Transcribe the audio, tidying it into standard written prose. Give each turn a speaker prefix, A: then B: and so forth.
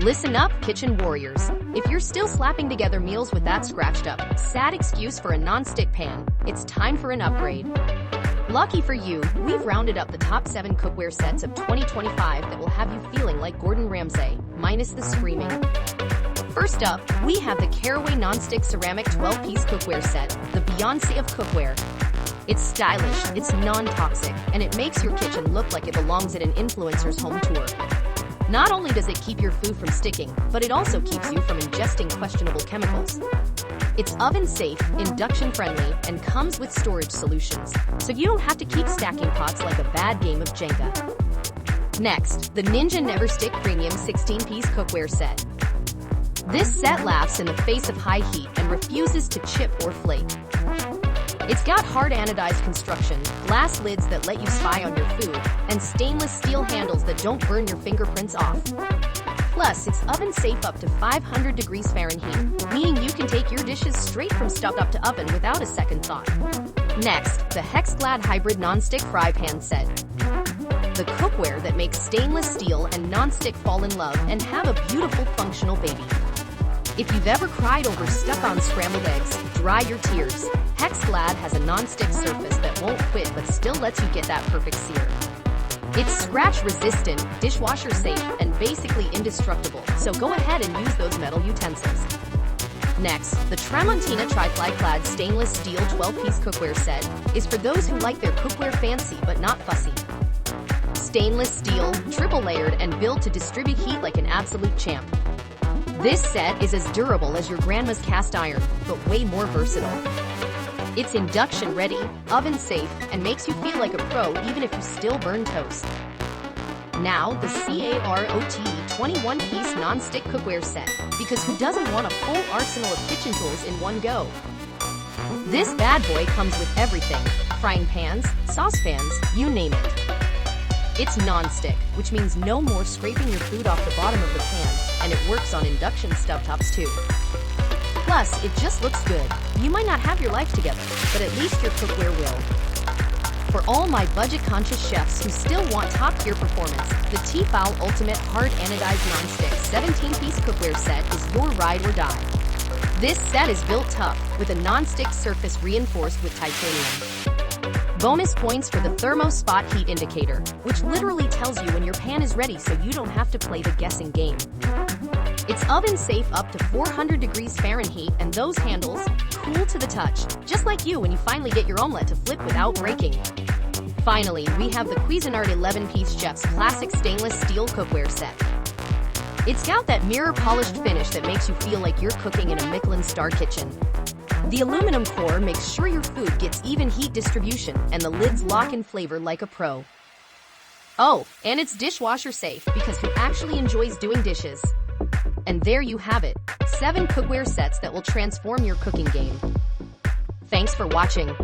A: Listen up, kitchen warriors. If you're still slapping together meals with that scratched up, sad excuse for a non-stick pan, it's time for an upgrade. Lucky for you, we've rounded up the top 7 cookware sets of 2025 that will have you feeling like Gordon Ramsay, minus the screaming. First up, we have the Caraway non-stick ceramic 12-piece cookware set, the Beyonce of cookware. It's stylish, it's non-toxic, and it makes your kitchen look like it belongs at an influencer's home tour. Not only does it keep your food from sticking, but it also keeps you from ingesting questionable chemicals. It's oven-safe, induction-friendly, and comes with storage solutions, so you don't have to keep stacking pots like a bad game of Jenga. Next, the Ninja NeverStick Premium 16-piece cookware set. This set laughs in the face of high heat and refuses to chip or flake. It's got hard anodized construction, glass lids that let you spy on your food, and stainless steel handles that don't burn your fingerprints off. Plus, it's oven safe up to 500 degrees Fahrenheit, meaning you can take your dishes straight from stovetop to oven without a second thought. Next, the HexClad Hybrid Non-Stick Fry Pan Set. The cookware that makes stainless steel and non-stick fall in love and have a beautiful functional baby. If you've ever cried over stuck-on scrambled eggs, dry your tears. HexClad has a non-stick surface that won't quit but still lets you get that perfect sear. It's scratch-resistant, dishwasher-safe, and basically indestructible, so go ahead and use those metal utensils. Next, the Tramontina Tri-Ply Clad stainless steel 12-piece cookware set is for those who like their cookware fancy but not fussy. Stainless steel, triple-layered, and built to distribute heat like an absolute champ. This set is as durable as your grandma's cast iron, but way more versatile. It's induction-ready, oven-safe, and makes you feel like a pro even if you still burn toast. Now, the CAROTE 21-piece non-stick cookware set, because who doesn't want a full arsenal of kitchen tools in one go? This bad boy comes with everything: frying pans, saucepans, you name it. It's non-stick, which means no more scraping your food off the bottom of the pan, and it works on induction stovetops too. Plus, it just looks good. You might not have your life together, but at least your cookware will. For all my budget-conscious chefs who still want top-tier performance, the T-fal Ultimate Hard Anodized Non-Stick 17-piece cookware set is your ride or die. This set is built tough, with a non-stick surface reinforced with titanium. Bonus points for the Thermo Spot Heat Indicator, which literally tells you when your pan is ready so you don't have to play the guessing game. It's oven safe up to 400 degrees Fahrenheit, and those handles, cool to the touch, just like you when you finally get your omelette to flip without breaking. Finally, we have the Cuisinart 11-piece Chef's Classic Stainless Steel Cookware Set. It's got that mirror-polished finish that makes you feel like you're cooking in a Michelin star kitchen. The aluminum core makes sure your food gets even heat distribution, and the lids lock in flavor like a pro. Oh, and it's dishwasher safe, because who actually enjoys doing dishes? And there you have it, 7 cookware sets that will transform your cooking game. Thanks for watching.